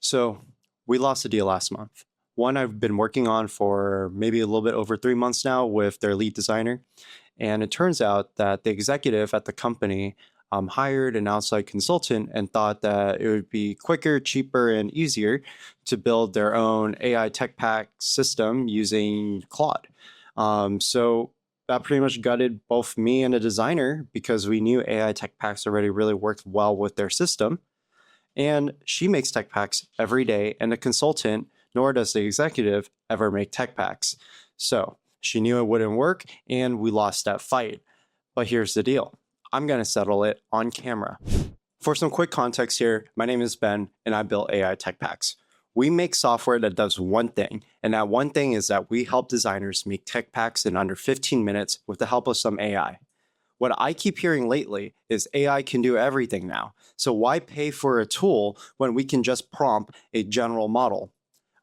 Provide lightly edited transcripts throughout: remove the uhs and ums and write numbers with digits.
So we lost a deal last month. One I've been working on for maybe a little bit over 3 months now with their lead designer. And it turns out that the executive at the company hired an outside consultant and thought that it would be quicker, cheaper, and easier to build their own AI tech pack system using Claude. So that pretty much gutted both me and the designer because we knew AI tech packs already really worked well with their system. And she makes tech packs every day, and the consultant, nor does the executive, ever make tech packs. So she knew it wouldn't work, and we lost that fight. But here's the deal. I'm going to settle it on camera. For some quick context here, my name is Ben, and I build AI tech packs. We make software that does one thing, and that one thing is that we help designers make tech packs in under 15 minutes with the help of some AI. What I keep hearing lately is AI can do everything now. So why pay for a tool when we can just prompt a general model?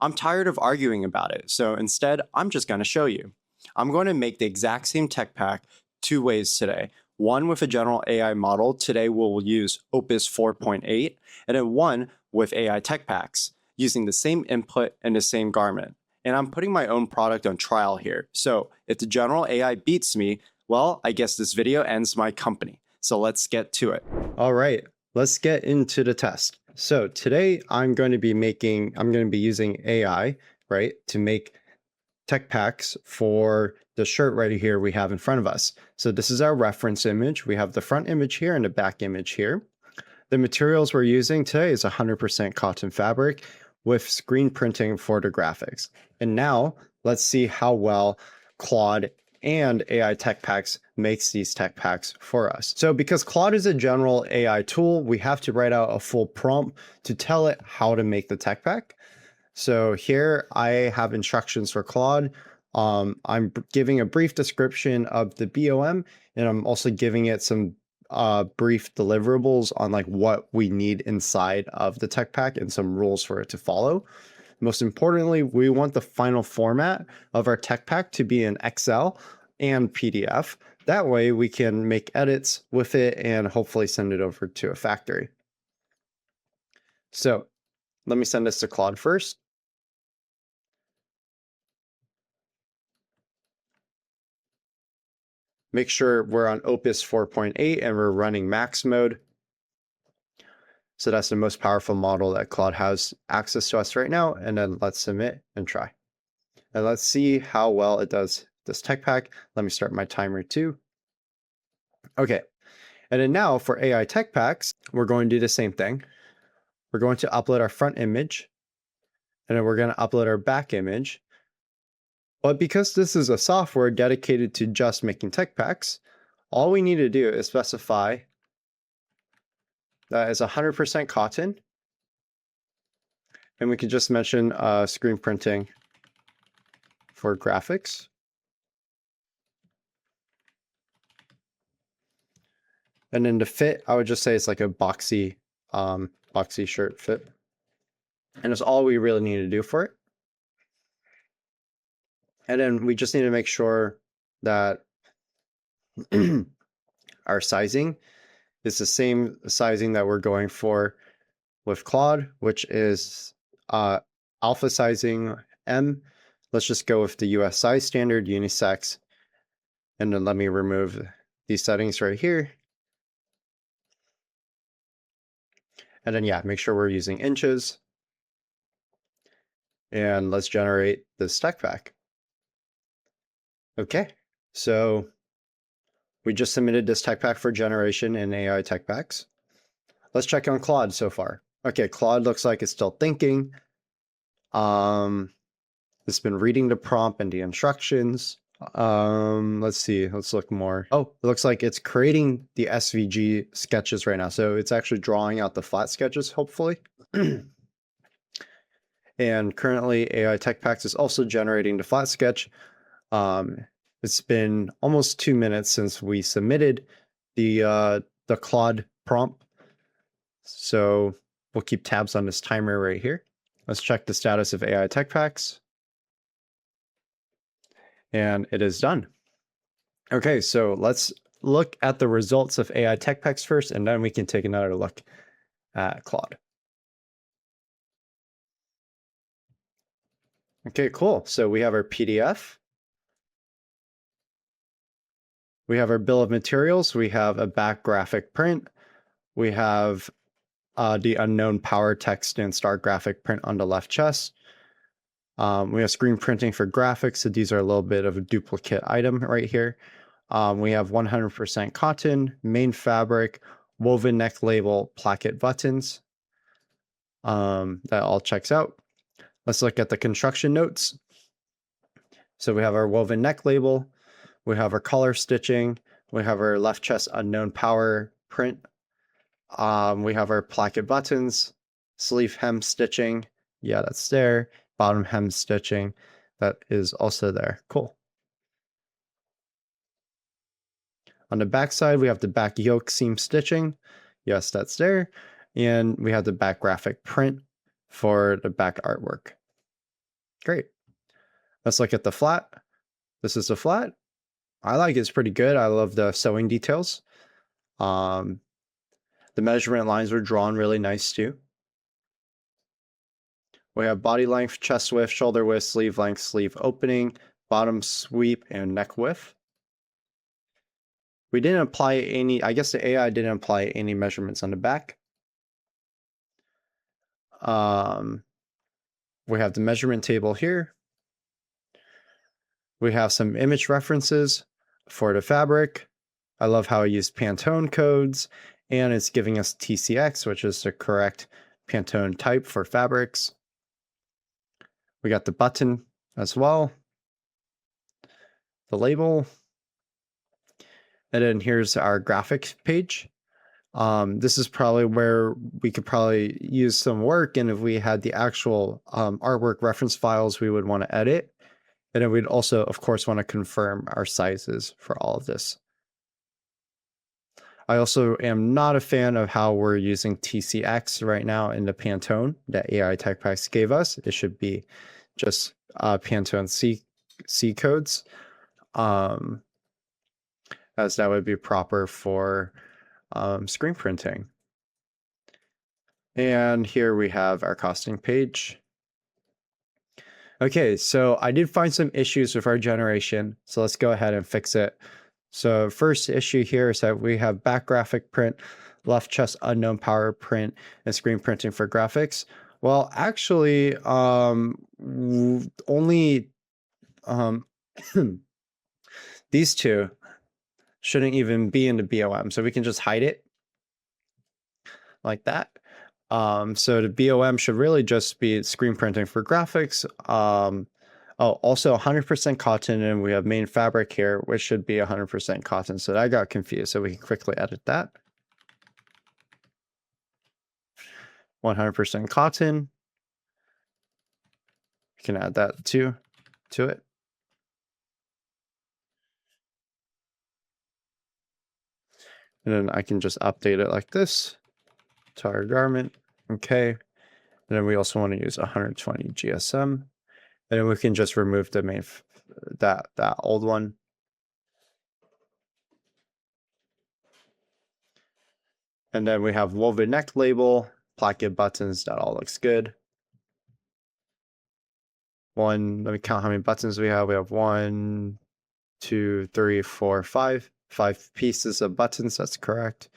I'm tired of arguing about it. So instead, I'm just going to show you. I'm going to make the exact same tech pack two ways today. One with a general AI model. Today we'll use Opus 4.8, and then one with AI tech packs using the same input and the same garment. And I'm putting my own product on trial here. So if the general AI beats me, well, I guess this video ends my company. So let's get to it. All right, let's get into the test. So today I'm going to be using AI, right, to make tech packs for the shirt right here we have in front of us. So this is our reference image. We have the front image here and the back image here. The materials we're using today is 100% cotton fabric with screen printing for the graphics. And now let's see how well Claude and AI tech packs makes these tech packs for us. So because Claude is a general AI tool, we have to write out a full prompt to tell it how to make the tech pack. So here I have instructions for Claude. I'm giving a brief description of the BOM, and I'm also giving it some brief deliverables on like what we need inside of the tech pack and some rules for it to follow. Most importantly, we want the final format of our tech pack to be in Excel and PDF. That way we can make edits with it and hopefully send it over to a factory. So let me send this to Claude first. Make sure we're on Opus 4.8 and we're running max mode. So that's the most powerful model that Claude has access to us right now. And then let's submit and try. And let's see how well it does this tech pack. Let me start my timer too. Okay. And then now for AI tech packs, we're going to do the same thing. We're going to upload our front image, and then we're going to upload our back image. But because this is a software dedicated to just making tech packs, all we need to do is specify that it's 100% cotton. And we could just mention screen printing for graphics. And then the fit, I would just say it's like a boxy shirt fit. And it's all we really need to do for it. And then we just need to make sure that our sizing is the same sizing that we're going for with Claude, which is alpha sizing M. Let's just go with the US size standard, unisex. And then let me remove these settings right here. And then, yeah, make sure we're using inches. And let's generate this tech pack. Okay, so we just submitted this tech pack for generation in AI tech packs. Let's check on Claude so far. Okay, Claude looks like it's still thinking. It's been reading the prompt and the instructions. Let's see, let's look more. Oh, it looks like it's creating the SVG sketches right now. So it's actually drawing out the flat sketches, hopefully. And currently AI tech packs is also generating the flat sketch. It's been almost 2 minutes since we submitted the Claude prompt. So we'll keep tabs on this timer right here. Let's check the status of AI tech packs. And it is done. Okay, so let's look at the results of AI tech packs first, and then we can take another look at Claude. Okay, cool. So we have our PDF. We have our bill of materials. We have a back graphic print. We have the unknown power text and star graphic print on the left chest. We have screen printing for graphics. So these are a little bit of a duplicate item right here. We have 100% cotton, main fabric, woven neck label, placket buttons. That all checks out. Let's look at the construction notes. So we have our woven neck label. We have our collar stitching. We have our left chest unknown power print. We have our placket buttons, sleeve hem stitching. Yeah, that's there. Bottom hem stitching. That is also there. Cool. On the back side, we have the back yoke seam stitching. Yes, that's there. And we have the back graphic print for the back artwork. Great. Let's look at the flat. This is the flat. I like it. It's pretty good. I love the sewing details. The measurement lines were drawn really nice too. We have body length, chest width, shoulder width, sleeve length, sleeve opening, bottom sweep, and neck width. We didn't apply any, I guess the AI didn't apply any measurements on the back. We have the measurement table here. We have some image references for the fabric. I love how I used Pantone codes, and it's giving us TCX, which is the correct Pantone type for fabrics. We got the button as well, the label, and then here's our graphics page. This is probably where we could probably use some work, and if we had the actual artwork reference files, we would want to edit. And then we'd also, of course, want to confirm our sizes for all of this. I also am not a fan of how we're using TCX right now in the Pantone that AI Tech Packs gave us. It should be just Pantone C codes, as that would be proper for screen printing. And here we have our costing page. Okay, so I did find some issues with our generation, so let's go ahead and fix it. So first issue here is that we have back graphic print, left chest unknown power print, and screen printing for graphics. Well, actually, only these two shouldn't even be in the BOM, so we can just hide it like that. So the BOM should really just be screen printing for graphics. Oh, also 100% cotton, and we have main fabric here, which should be 100% cotton. So I got confused, so we can quickly edit that. 100% cotton. We can add that to it. And then I can just update it like this to our garment. Okay. And then we also want to use 120 GSM. And then we can just remove the main, that old one. And then we have woven neck label, placket buttons, that all looks good. Let me count how many buttons we have. We have 1, 2, 3, 4, 5. 5 pieces of buttons, that's correct.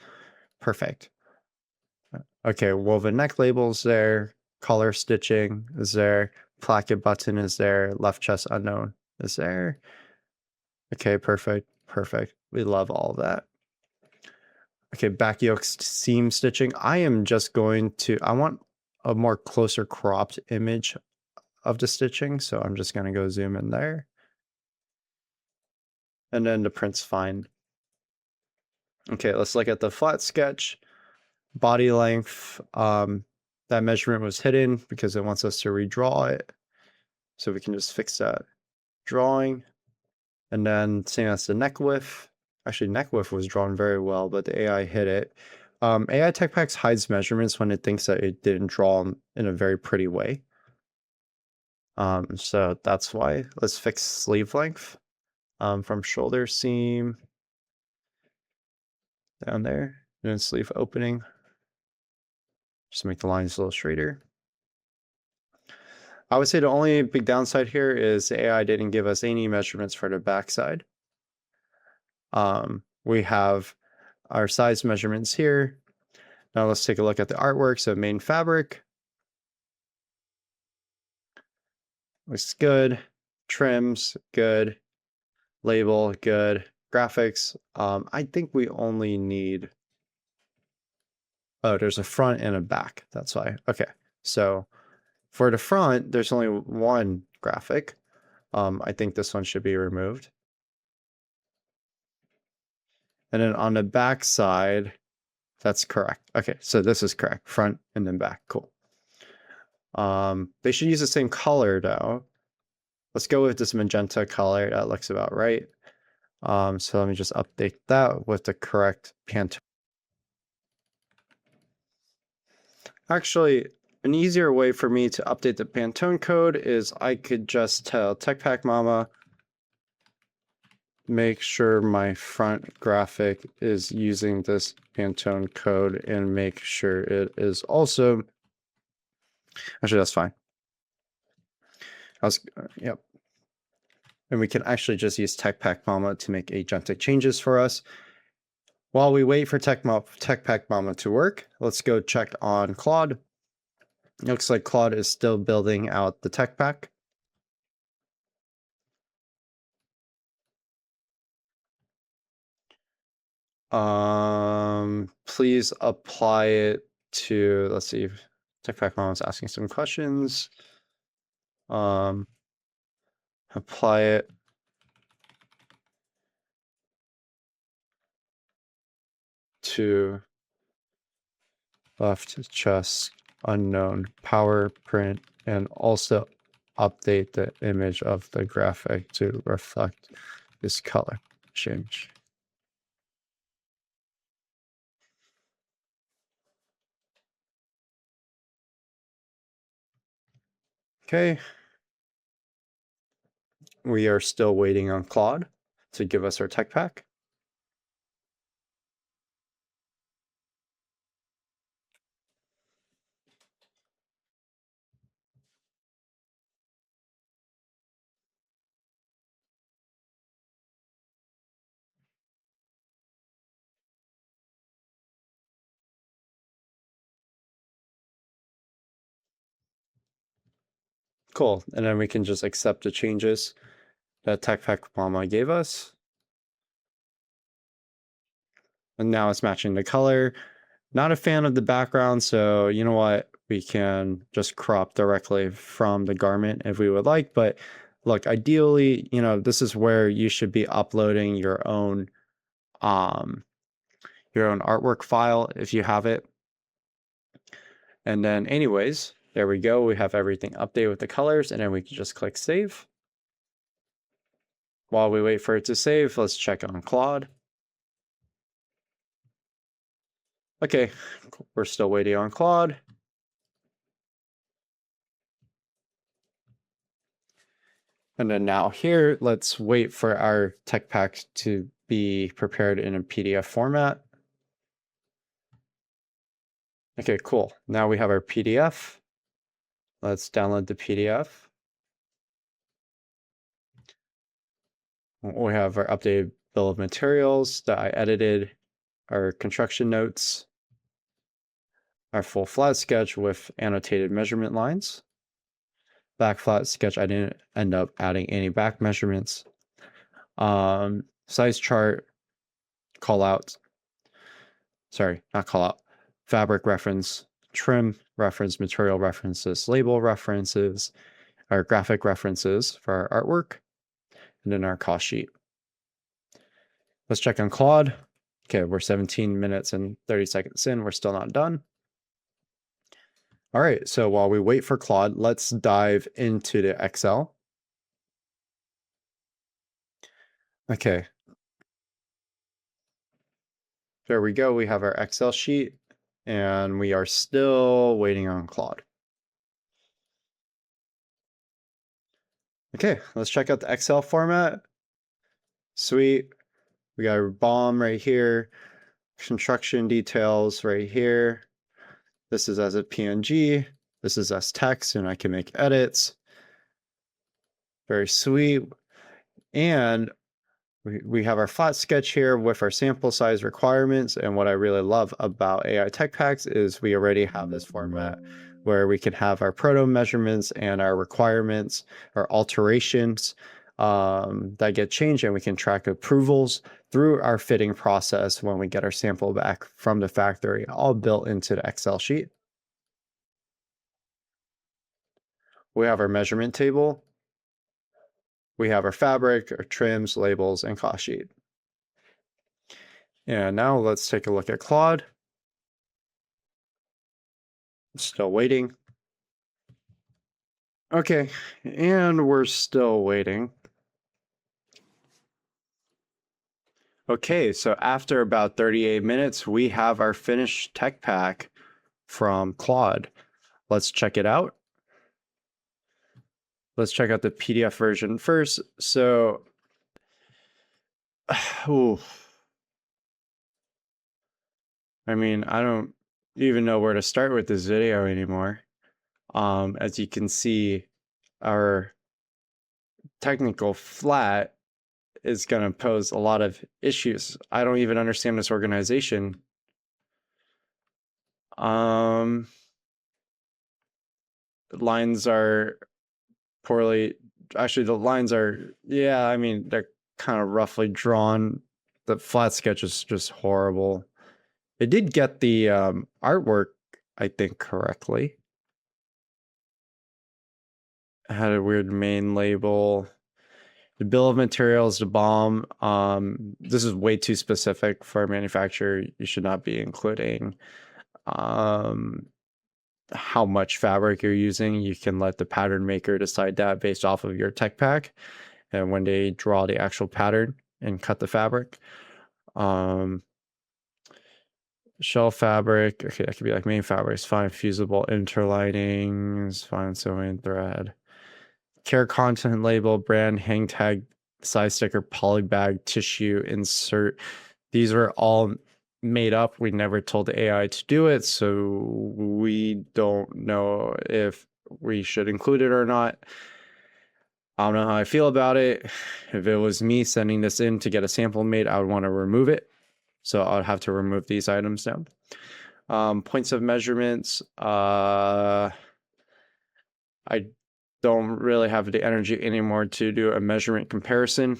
Perfect. Okay, woven neck labels there, collar stitching is there, placket button is there, left chest unknown is there. Okay, perfect. We love all of that. Okay, back yoke seam stitching. I want a more closer cropped image of the stitching, so I'm just gonna go zoom in there. And then the print's fine. Okay, let's look at the flat sketch. Body length, that measurement was hidden because it wants us to redraw it. So we can just fix that drawing. And then same as the neck width. Actually, neck width was drawn very well, but the AI hid it. AI Tech Packs hides measurements when it thinks that it didn't draw them in a very pretty way. So that's why. Let's fix sleeve length from shoulder seam down there, and then sleeve opening. Just make the lines a little straighter. I would say the only big downside here is the AI didn't give us any measurements for the backside. We have our size measurements here. Now let's take a look at the artwork. So main fabric looks good. Trims, good. Label, good. Graphics, I think we only need, oh, there's a front and a back. That's why. Okay. So for the front, there's only one graphic. I think this one should be removed. And then on the back side, that's correct. Okay, so this is correct. Front and then back. Cool. They should use the same color though. Let's go with this magenta color. That looks about right. So let me just update that with the correct Pantone. Actually, an easier way for me to update the Pantone code is I could just tell TechPack Mama, make sure my front graphic is using this Pantone code and make sure it is also, actually that's fine. Yep. And we can actually just use TechPack Mama to make agentic changes for us. While we wait for TechPack Mama to work, let's go check on Claude. It looks like Claude is still building out the tech pack. Please apply it to, let's see, tech pack Mama is asking some questions. Apply it to left chest unknown power print and also update the image of the graphic to reflect this color change. Okay. We are still waiting on Claude to give us our tech pack. Cool. And then we can just accept the changes that TechPack Mama gave us. And now it's matching the color. Not a fan of the background, so you know what? We can just crop directly from the garment if we would like. But look, ideally, you know, this is where you should be uploading your own artwork file if you have it. And then anyways, there we go. We have everything updated with the colors, and then we can just click save. While we wait for it to save, let's check on Claude. Okay, we're still waiting on Claude. And then now here, let's wait for our tech pack to be prepared in a PDF format. Okay, cool. Now we have our PDF. Let's download the PDF. We have our updated bill of materials that I edited, our construction notes, our full flat sketch with annotated measurement lines. Back flat sketch, I didn't end up adding any back measurements. Size chart, call out. Sorry, not call out. Fabric reference, trim reference, material references, label references, our graphic references for our artwork, and then our cost sheet. Let's check on Claude. Okay, we're 17 minutes and 30 seconds in. We're still not done. All right, so while we wait for Claude, let's dive into the Excel. Okay. There we go. We have our Excel sheet, and we are still waiting on Claude. Okay, let's check out the Excel format. Sweet. We got our BOM right here, construction details right here. This is as a PNG. This is as text, and I can make edits. Very sweet. And we have our flat sketch here with our sample size requirements. And what I really love about AI Tech Packs is we already have this format where we can have our proto measurements and our requirements or alterations that get changed, and we can track approvals through our fitting process when we get our sample back from the factory, all built into the Excel sheet. We have our measurement table. We have our fabric, our trims, labels, and cost sheet. And now let's take a look at Claude. Still waiting. Okay, and we're still waiting. Okay, so after about 38 minutes, we have our finished tech pack from Claude. Let's check it out. Let's check out the PDF version first. So, ooh, I mean, I don't even know where to start with this video anymore. As you can see, our technical flat is going to pose a lot of issues. I don't even understand this organization. Lines are poorly, actually the lines are, yeah, I mean, they're kind of roughly drawn. The flat sketch is just horrible. It did get the artwork, I think, correctly. It had a weird main label. The bill of materials, the bomb. This is way too specific for a manufacturer. You should not be including how much fabric you're using. You can let the pattern maker decide that based off of your tech pack, and when they draw the actual pattern and cut the fabric. Shell fabric, okay, that could be like main fabric, it's fine. Fusible interlining is fine. Sewing thread. Care content label, brand, hang tag, size sticker, polybag, tissue, insert. These were all made up. We never told the AI to do it, so we don't know if we should include it or not. I don't know how I feel about it. If it was me sending this in to get a sample made, I would want to remove it. So I'd have to remove these items down. Points of measurements. I don't really have the energy anymore to do a measurement comparison.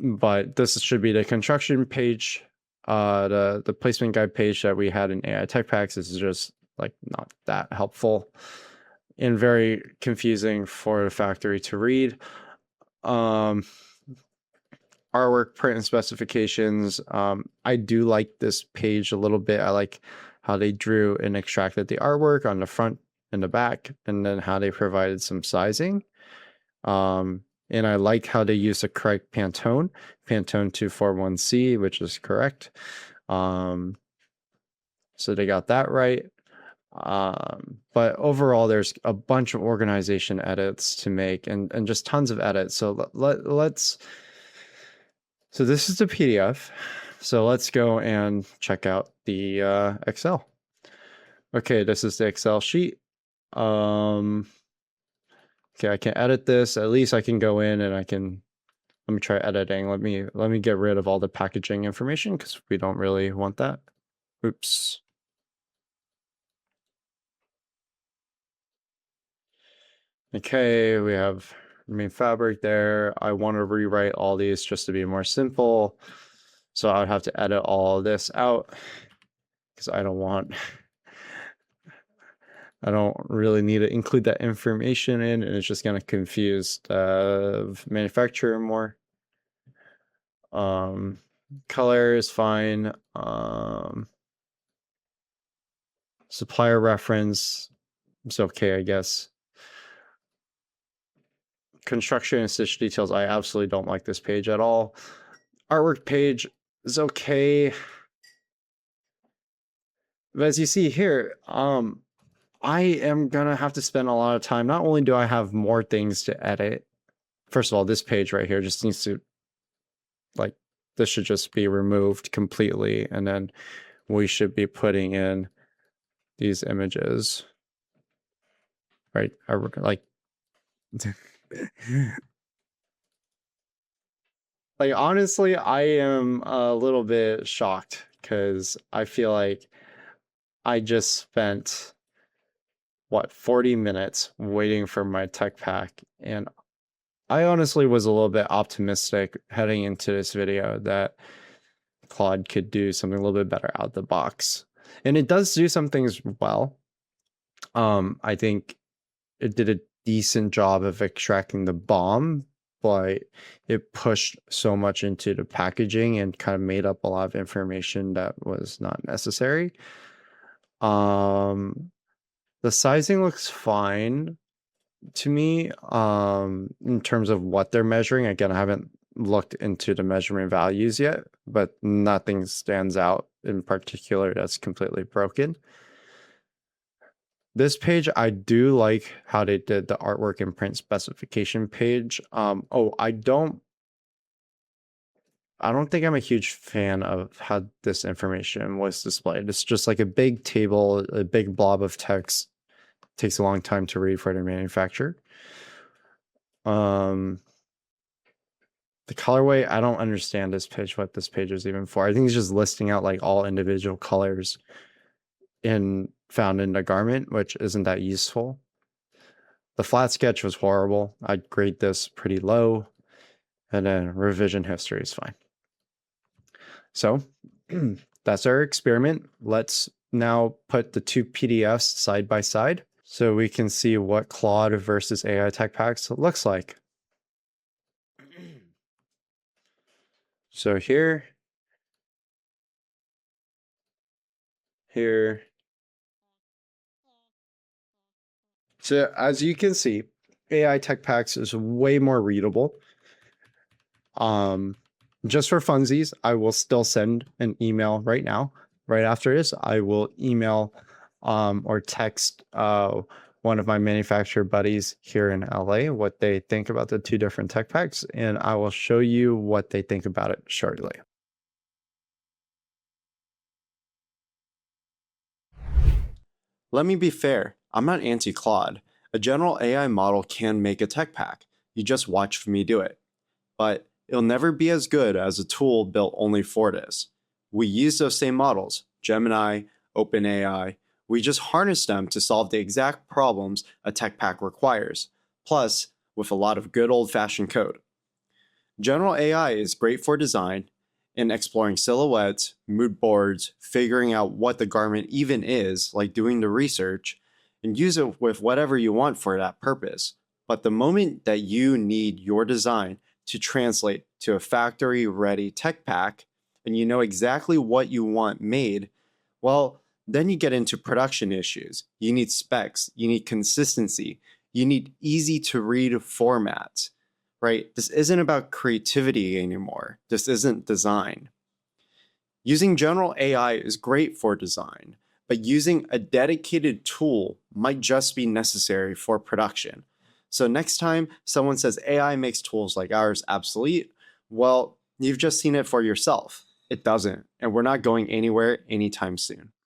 But this should be the construction page. The placement guide page that we had in AI Tech Packs is just like not that helpful and very confusing for the factory to read. Artwork, print, and specifications. I do like this page a little bit. I like how they drew and extracted the artwork on the front and the back, and then how they provided some sizing. And I like how they use the correct Pantone 241C, which is correct. So they got that right. But overall, there's a bunch of organization edits to make, and just tons of edits. So let's. So this is the PDF. So let's go and check out the Excel. Okay, this is the Excel sheet. Okay, I can edit this. At least I can go in and I can. Let me try editing. Let me get rid of all the packaging information because we don't really want that. Oops. Okay, we have main fabric there. I want to rewrite all these just to be more simple. So I would have to edit all this out because I don't really need to include that information in, and it's just going to confuse the manufacturer more. Color is fine. Supplier reference is okay, I guess. Construction and stitch details, I absolutely don't like this page at all. Artwork page is okay. But as you see here, I am gonna have to spend a lot of time. Not only do I have more things to edit, first of all, this page right here just needs to like this should just be removed completely, and then we should be putting in these images, right? Like, like honestly, I am a little bit shocked because I feel like I just spent what 40 minutes waiting for my tech pack, and I honestly was a little bit optimistic heading into this video that Claude could do something a little bit better out of the box. And it does do some things well. I think it did a decent job of extracting the BOM, but it pushed so much into the packaging and kind of made up a lot of information that was not necessary. The sizing looks fine to me, in terms of what they're measuring. Again, I haven't looked into the measurement values yet, but nothing stands out in particular that's completely broken. This page, I do like how they did the artwork and print specification page. Oh, I don't think I'm a huge fan of how this information was displayed. It's just like a big table, a big blob of text. It takes a long time to read for the manufacturer. The colorway, I don't understand this page, what this page is even for. I think it's just listing out like all individual colors found in the garment, which isn't that useful. The flat sketch was horrible. I'd grade this pretty low. And then revision history is fine. So that's our experiment. Let's now put the two PDFs side by side so we can see what Claude versus AI Tech Packs looks like. So here, so as you can see, AI Tech Packs is way more readable. Just for funsies, I will still send an email right now. Right after this, I will email or text one of my manufacturer buddies here in LA what they think about the two different tech packs, and I will show you what they think about it shortly. Let me be fair, I'm not anti-Claude. A general AI model can make a tech pack. You just watch me do it. But it'll never be as good as a tool built only for this. We use those same models, Gemini, OpenAI. We just harness them to solve the exact problems a tech pack requires, plus with a lot of good old-fashioned code. General AI is great for design and exploring silhouettes, mood boards, figuring out what the garment even is, like doing the research, and use it with whatever you want for that purpose. But the moment that you need your design to translate to a factory-ready tech pack, and you know exactly what you want made, well, then you get into production issues. You need specs, you need consistency, you need easy-to-read formats, right? This isn't about creativity anymore. This isn't design. Using general AI is great for design, but using a dedicated tool might just be necessary for production. So next time someone says AI makes tools like ours obsolete, well, you've just seen it for yourself. It doesn't, and we're not going anywhere anytime soon.